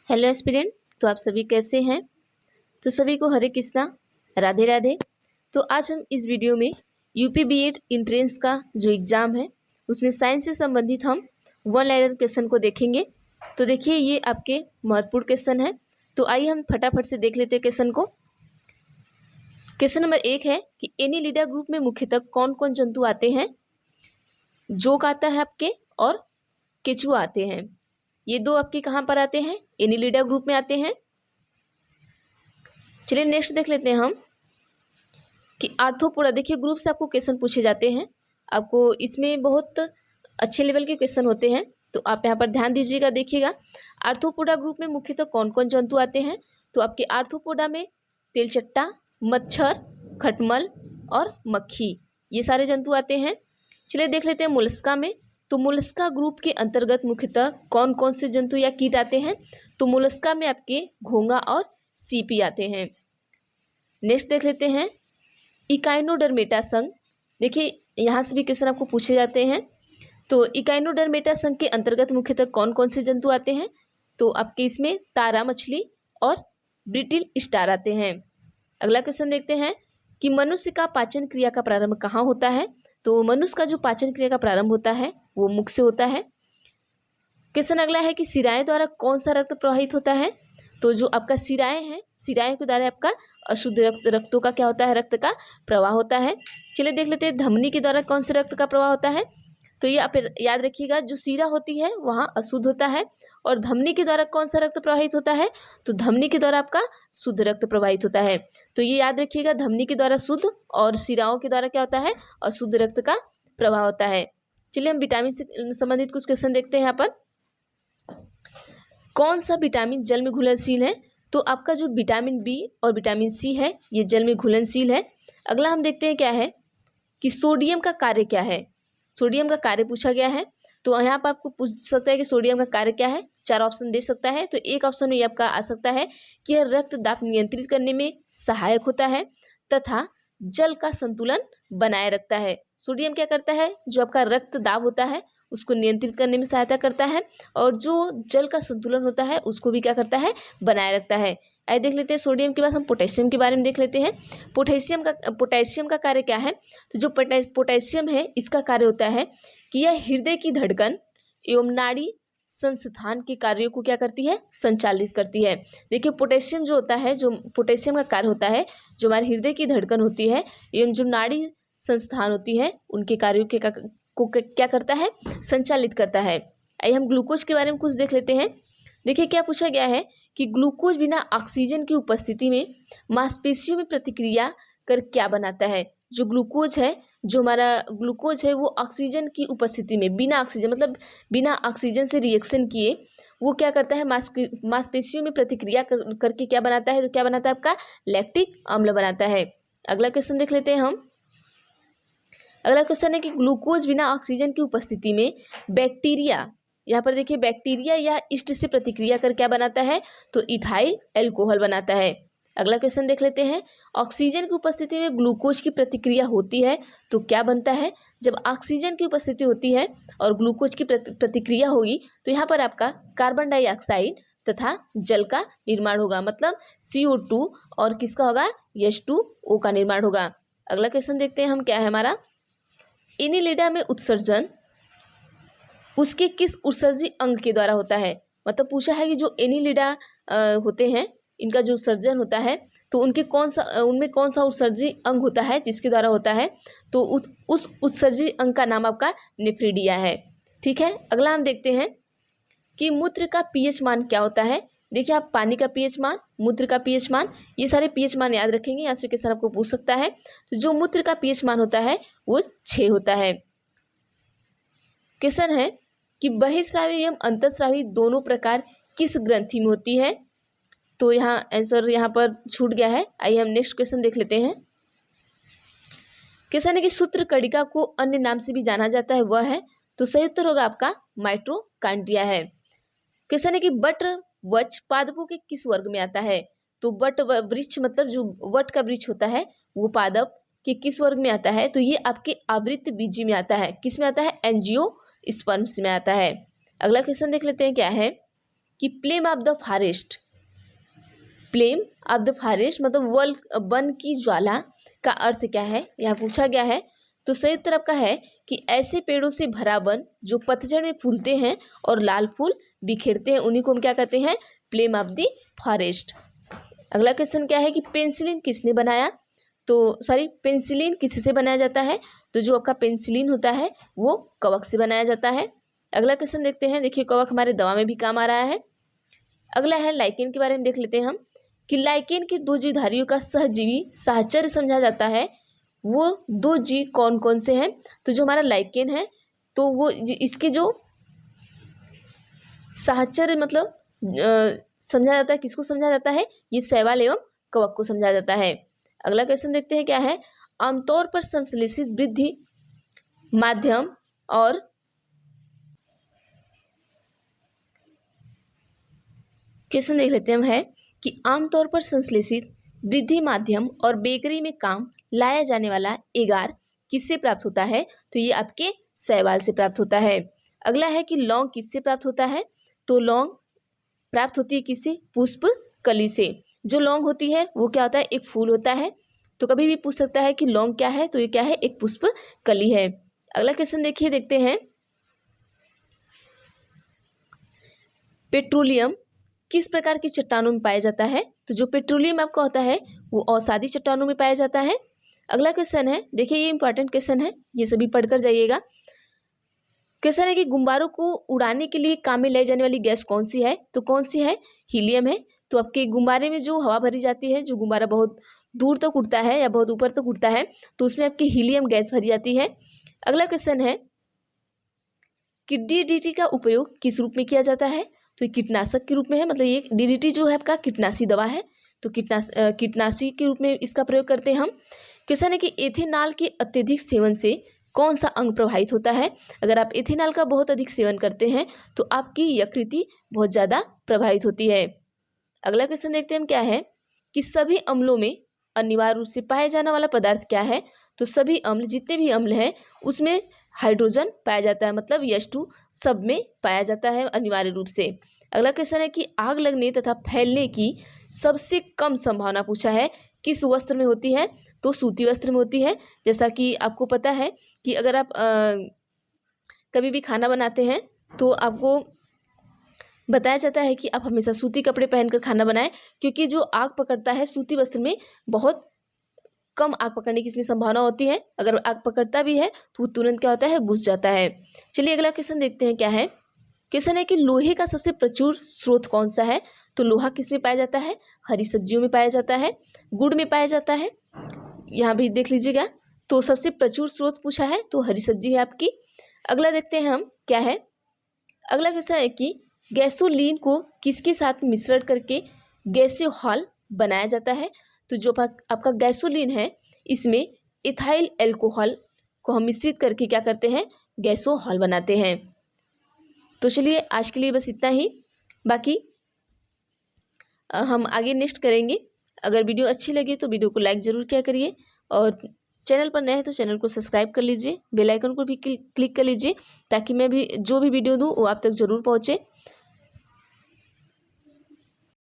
Hello aspirant. तो आप सभी कैसे हैं? तो सभी को हरे कृष्णा, राधे राधे। तो आज हम इस वीडियो में यूपी बीएड इंट्रेंस का जो एग्ज़ाम है उसमें साइंस से संबंधित हम वन लाइनर क्वेश्चन को देखेंगे। तो देखिए ये आपके महत्वपूर्ण क्वेश्चन है। तो आइए हम फटाफट से देख लेते हैं क्वेश्चन को। क्वेश्चन नंबर 1 है कि एनीलिडा ग्रुप में मुख्यतः कौन कौन जंतु आते हैं? जोक आता है आपके और केचुआ आते हैं। ये दो आपके कहाँ पर आते हैं? एनीलिडा ग्रुप में आते हैं। चलिए नेक्स्ट देख लेते हैं हम कि आर्थ्रोपोडा। देखिए ग्रुप से आपको क्वेश्चन पूछे जाते हैं, आपको इसमें बहुत अच्छे लेवल के क्वेश्चन होते हैं, तो आप यहाँ पर ध्यान दीजिएगा। देखिएगा आर्थ्रोपोडा ग्रुप में मुख्यतः कौन कौन जंतु आते हैं। तो आपके आर्थ्रोपोडा में तेलचट्टा, मच्छर, खटमल और मक्खी, ये सारे जंतु आते हैं। चलिए देख लेते हैं मोलस्का में। तो मोलस्का ग्रुप के अंतर्गत मुख्यतः कौन कौन से जंतु या कीट आते हैं? तो मोलस्का में आपके घोंघा और सीपी आते हैं। नेक्स्ट देख लेते हैं इकाइनोडर्मेटा संघ। देखिए यहाँ से भी क्वेश्चन आपको पूछे जाते हैं। तो इकाइनोडर्मेटा संघ के अंतर्गत मुख्यतः कौन कौन से जंतु आते हैं? तो आपके इसमें तारा मछली और ब्रिटिल स्टार आते हैं। अगला क्वेश्चन देखते हैं कि मनुष्य का पाचन क्रिया का प्रारंभ कहाँ होता है? तो मनुष्य का जो पाचन क्रिया का प्रारंभ होता है वो मुख से होता है। क्वेश्चन अगला है कि सिराएं द्वारा कौन सा रक्त प्रवाहित होता है? तो जो आपका सिराएं है, सिराएं के द्वारा आपका अशुद्ध रक्तों का क्या होता है? रक्त का प्रवाह होता है। चलिए देख लेते हैं धमनी के द्वारा कौन से रक्त का प्रवाह होता है। तो ये आप याद रखिएगा, जो सीरा होती है वहाँ अशुद्ध होता है, और धमनी के द्वारा कौन सा रक्त प्रवाहित होता है? तो धमनी के द्वारा आपका शुद्ध रक्त प्रवाहित होता है। तो ये याद रखिएगा, धमनी के द्वारा शुद्ध और सिराओं के द्वारा क्या होता है? अशुद्ध रक्त का प्रवाह होता है। चलिए हम विटामिन से संबंधित कुछ क्वेश्चन देखते हैं। यहाँ पर कौन सा विटामिन जल में घुलनशील है? तो आपका जो विटामिन बी और विटामिन सी है ये जल में घुलनशील है। अगला हम देखते हैं क्या है कि सोडियम का कार्य क्या है। सोडियम का कार्य पूछा गया है। तो यहाँ पर आपको पूछ सकता है कि सोडियम का कार्य क्या है। 4 ऑप्शन दे सकता है। तो एक ऑप्शन में ये आपका आ सकता है कि यह रक्तदाब नियंत्रित करने में सहायक होता है तथा जल का संतुलन बनाए रखता है। सोडियम क्या करता है? जो आपका रक्तदाब होता है उसको नियंत्रित करने में सहायता करता है, और जो जल का संतुलन होता है उसको भी क्या करता है? बनाए रखता है। आइए देख लेते हैं सोडियम के बाद हम पोटेशियम के बारे में देख लेते हैं। पोटेशियम का कार्य क्या है? तो जो पोटेशियम है इसका कार्य होता है कि यह हृदय की धड़कन एवं नाड़ी संस्थान के कार्यों को क्या करती है? संचालित करती है। देखिए पोटेशियम जो होता है, जो पोटेशियम का कार्य होता है, जो हमारे हृदय की धड़कन होती है एवं जो नाड़ी संस्थान होती है उनके कार्यों के को क्या करता है? संचालित करता है। आइए हम ग्लूकोज के बारे में कुछ देख लेते हैं। देखिए क्या पूछा गया है कि ग्लूकोज बिना ऑक्सीजन की उपस्थिति में मांसपेशियों में प्रतिक्रिया कर क्या बनाता है? जो ग्लूकोज है, जो हमारा ग्लूकोज है वो ऑक्सीजन की उपस्थिति में, बिना ऑक्सीजन मतलब बिना ऑक्सीजन से रिएक्शन किए वो क्या करता है? मांसपेशियों में प्रतिक्रिया करके क्या बनाता है? तो क्या बनाता है? आपका लैक्टिक अम्ल बनाता है। अगला क्वेश्चन देख लेते हैं हम। अगला क्वेश्चन है कि ग्लूकोज बिना ऑक्सीजन की उपस्थिति में बैक्टीरिया, यहाँ पर देखिए बैक्टीरिया या ईस्ट से प्रतिक्रिया कर क्या बनाता है? तो इथाइल अल्कोहल बनाता है। अगला क्वेश्चन देख लेते हैं। ऑक्सीजन की उपस्थिति में ग्लूकोज की प्रतिक्रिया होती है तो क्या बनता है? जब ऑक्सीजन की उपस्थिति होती है और ग्लूकोज की प्रतिक्रिया होगी तो यहाँ पर आपका कार्बन डाइऑक्साइड तथा जल का निर्माण होगा, मतलब CO2 और किसका होगा? H2O का निर्माण होगा। अगला क्वेश्चन देखते हैं हम क्या है हमारा। एनीलिडा में उत्सर्जन उसके किस उत्सर्जी अंग के द्वारा होता है? मतलब पूछा है कि जो एनीलिडा होते हैं इनका जो उत्सर्जन होता है तो उनमें कौन सा उत्सर्जी अंग होता है जिसके द्वारा होता है? तो उस उत्सर्जी अंग का नाम आपका नेफ्रिडिया है। ठीक है, अगला हम देखते हैं कि मूत्र का पीएच मान क्या होता है। देखिए आप पानी का पीएच मान, मूत्र का पीएच मान, ये सारे पीएच मान याद रखेंगे, यहाँ से क्वेश्चन आपको पूछ सकता है। तो जो मूत्र का पीएच मान होता है वो 6 होता है। क्वेश्चन है कि बहिस्रावी एवं अंतःस्रावी दोनों प्रकार किस ग्रंथि में होती है? तो यहाँ आंसर यहाँ पर छूट गया है। आइए हम नेक्स्ट क्वेश्चन देख लेते हैं। क्वेश्चन है कि सूत्रकणिका को अन्य नाम से भी जाना जाता है, वह है? तो सही उत्तर होगा आपका माइटोकॉन्ड्रिया है। क्वेश्चन है कि बट वृक्ष पादपों के किस वर्ग में आता है? तो बट वृक्ष मतलब जो वट का वृक्ष होता है वो पादप के किस वर्ग में आता है? तो ये आपके आवृत्त बीजी में आता है। किस में आता है? एंजियोस्पर्म्स में आता है। अगला क्वेश्चन देख लेते हैं क्या है। कि flame of the forest, flame of the forest मतलब वन की ज्वाला का अर्थ क्या है, यहाँ पूछा गया है। तो सही उत्तर आपका है कि ऐसे पेड़ों से भरा वन जो पतझड़ में फूलते हैं और लाल फूल बिखेरते हैं, उन्हीं को हम क्या कहते हैं, फ्लेम ऑफ द फॉरेस्ट। अगला क्वेश्चन क्या है कि पेंसिलिन किसने बनाया, तो सॉरी पेंसिलिन किससे बनाया जाता है, तो जो आपका पेंसिलिन होता है वो कवक से बनाया जाता है। अगला क्वेश्चन देखते हैं, देखिए कवक हमारे दवा में भी काम आ रहा है। अगला है लाइकेन के बारे में देख लेते हैं हम कि लाइकेन के दो जीवधारियों का सहजीवी साहचर्य समझा जाता है, वो दो जीव कौन कौन से हैं, तो जो हमारा लाइकेन है तो वो इसके जो साहचर्य मतलब समझा जाता है, किसको समझा जाता है, ये शैवाल एवं कवक को समझा जाता है। अगला क्वेश्चन देखते हैं क्या है, आमतौर पर संश्लेषित वृद्धि माध्यम और क्वेश्चन देख लेते हैं हम है कि आमतौर पर संश्लेषित वृद्धि माध्यम और बेकरी में काम लाया जाने वाला एगार किससे प्राप्त होता है, तो ये आपके शैवाल से प्राप्त होता है। अगला है कि लौंग किससे प्राप्त होता है, तो लौंग प्राप्त होती है किससे, पुष्प कली से। जो लौंग होती है वो क्या होता है, एक फूल होता है, तो कभी भी पूछ सकता है कि लौंग क्या है, तो ये क्या है, एक पुष्प कली है। अगला क्वेश्चन देखिए, देखते हैं पेट्रोलियम किस प्रकार की चट्टानों में पाया जाता है, तो जो पेट्रोलियम आपका होता है वो अवसादी चट्टानों में पाया जाता है। अगला क्वेश्चन है, देखिए ये इंपॉर्टेंट क्वेश्चन है, ये सभी पढ़कर जाइएगा। क्वेश्चन है कि गुब्बारों को उड़ाने के लिए काम में लाई जाने वाली गैस कौन सी है, तो कौन सी है, हीलियम है। तो आपके गुब्बारे में जो हवा भरी जाती है, जो गुब्बारा बहुत दूर तक उड़ता है या बहुत ऊपर तक उड़ता है, तो उसमें आपकी हीलियम गैस भरी जाती है। अगला क्वेश्चन है कि DDT का उपयोग किस रूप में किया जाता है, तो ये कीटनाशक के रूप में है, मतलब ये DDT जो है आपका कीटनाशी दवा है, तो कीटनाशी के रूप में इसका प्रयोग करते हैं हम। क्वेश्चन है कि एथेनॉल के अत्यधिक सेवन से कौन सा अंग प्रभावित होता है, अगर आप एथेनॉल का बहुत अधिक सेवन करते हैं तो आपकी यकृति बहुत ज़्यादा प्रभावित होती है। अगला क्वेश्चन देखते हैं हम क्या है कि सभी अम्लों में अनिवार्य रूप से पाया जाने वाला पदार्थ क्या है, तो सभी अम्ल, जितने भी अम्ल हैं उसमें हाइड्रोजन पाया जाता है, मतलब H2 सब में पाया जाता है अनिवार्य रूप से। अगला क्वेश्चन है कि आग लगने तथा फैलने की सबसे कम संभावना पूछा है किस वस्त्र में होती है, तो सूती वस्त्र में होती है। जैसा कि आपको पता है कि अगर आप कभी भी खाना बनाते हैं तो आपको बताया जाता है कि आप हमेशा सूती कपड़े पहनकर खाना बनाएं, क्योंकि जो आग पकड़ता है सूती वस्त्र में बहुत कम आग पकड़ने की इसमें संभावना होती है। अगर आग पकड़ता भी है तो वो तुरंत क्या होता है, बुझ जाता है। चलिए अगला क्वेश्चन देखते हैं क्या है। क्वेश्चन है कि लोहे का सबसे प्रचुर स्रोत कौन सा है, तो लोहा किस में पाया जाता है, हरी सब्जियों में पाया जाता है, गुड़ में पाया जाता है, यहाँ भी देख लीजिएगा। तो सबसे प्रचुर स्रोत पूछा है तो हरी सब्जी है आपकी। अगला देखते हैं हम क्या है। अगला क्वेश्चन है कि गैसोलीन को किसके साथ मिश्रण करके गैसोहॉल बनाया जाता है, तो जो आपका गैसोलीन है इसमें इथाइल अल्कोहल को हम मिश्रित करके क्या करते हैं, गैसोहॉल बनाते हैं। तो चलिए आज के लिए बस इतना ही, बाकी हम आगे नेक्स्ट करेंगे। अगर वीडियो अच्छी लगी तो वीडियो को लाइक ज़रूर किया करिए, और चैनल पर नए हैं तो चैनल को सब्सक्राइब कर लीजिए, बेल आइकन को भी क्लिक कर लीजिए, ताकि मैं भी जो भी वीडियो दूँ वो आप तक ज़रूर पहुँचे।